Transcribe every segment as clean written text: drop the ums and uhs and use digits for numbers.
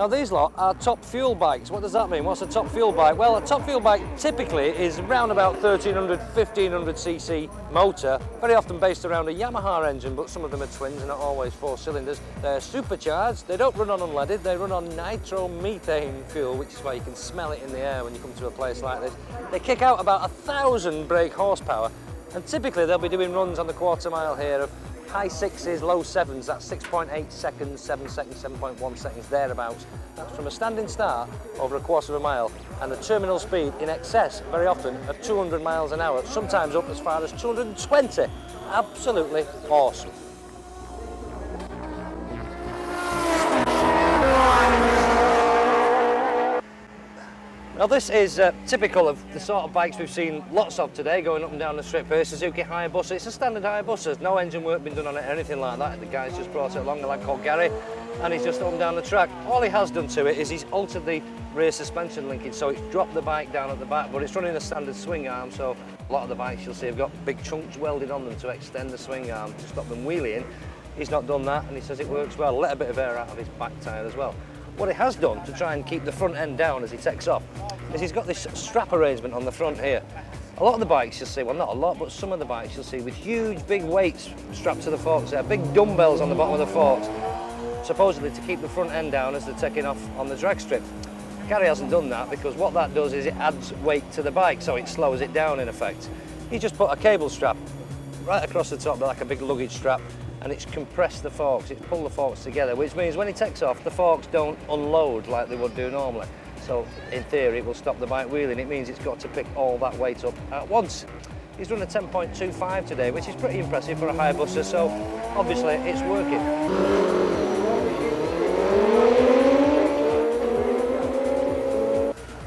Now these lot are top fuel bikes. What does that mean? What's a top fuel bike? Well, a top fuel bike typically is around about 1300, 1500 cc motor, very often based around a Yamaha engine, but some of them are twins and not always 4 cylinders. They're supercharged, they don't run on unleaded, they run on nitro methane fuel, which is why you can smell it in the air when you come to a place like this. They kick out about 1000 brake horsepower, and typically they'll be doing runs on the quarter mile here of high 6s, low 7s, that's 6.8 seconds, 7 seconds, 7.1 seconds, thereabouts. That's from a standing start over a quarter of a mile, and a terminal speed in excess, very often, of 200 miles an hour, sometimes up as far as 220. Absolutely awesome. Now this is typical of the sort of bikes we've seen lots of today going up and down the strip here. Suzuki Hayabusa. It's a standard Hayabusa. There's no engine work been done on it or anything like that. The guy's just brought it along, a lad called Gary, and he's just up and down the track. All he has done to it is he's altered the rear suspension linkage, so it's dropped the bike down at the back, but it's running a standard swing arm, so a lot of the bikes you'll see have got big chunks welded on them to extend the swing arm to stop them wheeling. He's not done that, and he says it works well. Let a bit of air out of his back tyre as well. What he has done to try and keep the front end down as he takes off is he's got this strap arrangement on the front here. A lot of the bikes you'll see, well not a lot, but some of the bikes you'll see with huge big weights strapped to the forks there, big dumbbells on the bottom of the forks, supposedly to keep the front end down as they're taking off on the drag strip. Gary hasn't done that because what that does is it adds weight to the bike, so it slows it down in effect. He just put a cable strap right across the top like a big luggage strap, and it's compressed the forks, it's pulled the forks together, which means when he takes off, the forks don't unload like they would do normally. So in theory, it will stop the bike wheeling. It means it's got to pick all that weight up at once. He's run a 10.25 today, which is pretty impressive for a Hayabusa, so obviously it's working.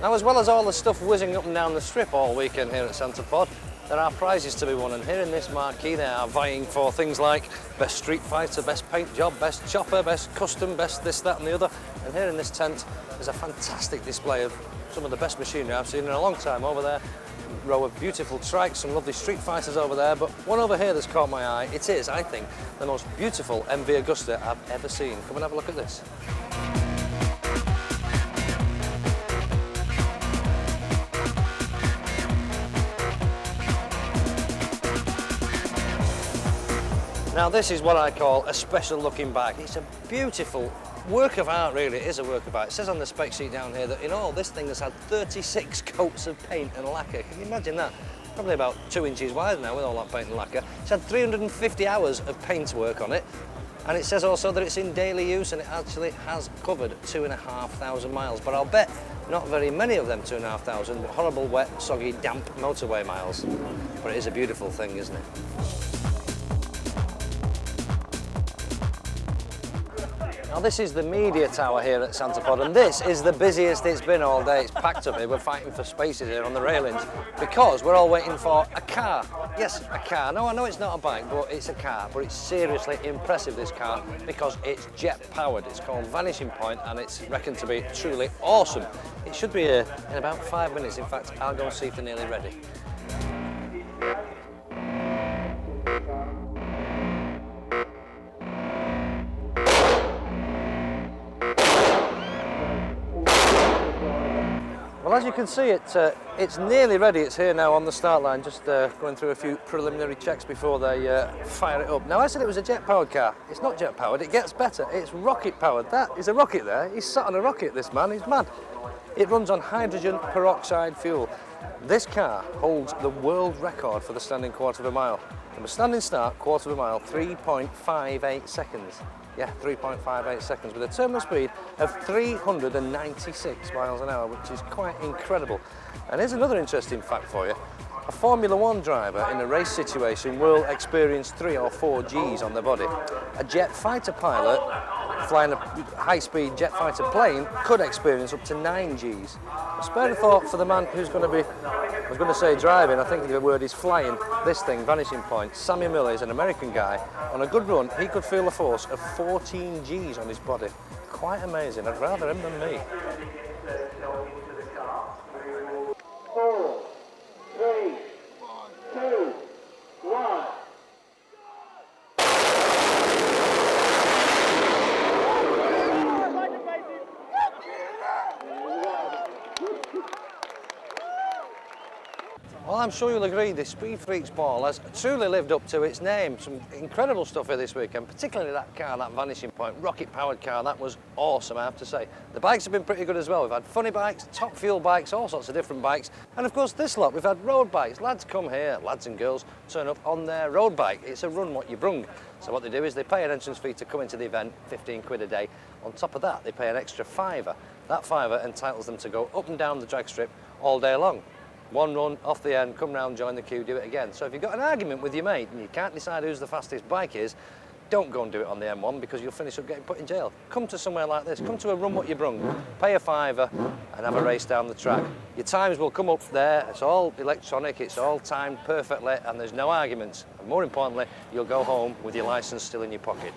Now, as well as all the stuff whizzing up and down the strip all weekend here at Santa Pod, there are prizes to be won, and here in this marquee they are vying for things like best street fighter, best paint job, best chopper, best custom, best this, that and the other. And here in this tent there's a fantastic display of some of the best machinery I've seen in a long time. Over there, a row of beautiful trikes, some lovely street fighters over there, but one over here that's caught my eye. It is, I think, the most beautiful MV Agusta I've ever seen. Come and have a look at this. Now this is what I call a special looking bike. It's a beautiful work of art, really. It is a work of art. It says on the spec sheet down here that in all this thing has had 36 coats of paint and lacquer. Can you imagine that? Probably about 2 inches wide now with all that paint and lacquer. It's had 350 hours of paint work on it, and it says also that it's in daily use, and it actually has covered 2,500 miles. But I'll bet not very many of them 2,500 horrible, wet, soggy, damp motorway miles. But it is a beautiful thing, isn't it? Now this is the media tower here at Santa Pod, and this is the busiest it's been all day. It's packed up here. We're fighting for spaces here on the railings because we're all waiting for a car. Yes, a car. No, I know it's not a bike, but it's a car. But it's seriously impressive, this car, because it's jet powered. It's called Vanishing Point, and it's reckoned to be truly awesome. It should be here in about 5 minutes. In fact, I'll go and see if they're nearly ready. Well, as you can see, it's nearly ready. It's here now on the start line, just going through a few preliminary checks before they fire it up. Now, I said it was a jet-powered car. It's not jet-powered, it gets better. It's rocket-powered. That is a rocket there. He's sat on a rocket, this man. He's mad. It runs on hydrogen peroxide fuel. This car holds the world record for the standing quarter of a mile. From a standing start, quarter of a mile, 3.58 seconds. Yeah, 3.58 seconds with a terminal speed of 396 miles an hour, which is quite incredible. And here's another interesting fact for you. A Formula One driver in a race situation will experience 3 or 4 Gs on their body. A jet fighter pilot flying a high-speed jet fighter plane could experience up to 9 Gs. Spare a thought for the man who's going to be, I was going to say driving, I think the word is flying, this thing, Vanishing Point. Sammy Miller is an American guy. On a good run, he could feel a force of 14 Gs on his body. Quite amazing. I'd rather him than me. 4, 3, 2, 1. Well, I'm sure you'll agree this Speed Freaks ball has truly lived up to its name. Some incredible stuff here this weekend, particularly that car, that Vanishing Point, rocket-powered car. That was awesome, I have to say. The bikes have been pretty good as well. We've had funny bikes, top fuel bikes, all sorts of different bikes. And of course, this lot, we've had road bikes. Lads come here, lads and girls, turn up on their road bike. It's a run what you brung. So what they do is they pay an entrance fee to come into the event, 15 quid a day. On top of that, they pay an extra £5. That £5 entitles them to go up and down the drag strip all day long. One run, off the end, come round, join the queue, do it again. So if you've got an argument with your mate and you can't decide who's the fastest bike is, don't go and do it on the M1 because you'll finish up getting put in jail. Come to somewhere like this, come to a run what you brung, pay a £5 and have a race down the track. Your times will come up there, it's all electronic, it's all timed perfectly and there's no arguments. And more importantly, you'll go home with your licence still in your pocket.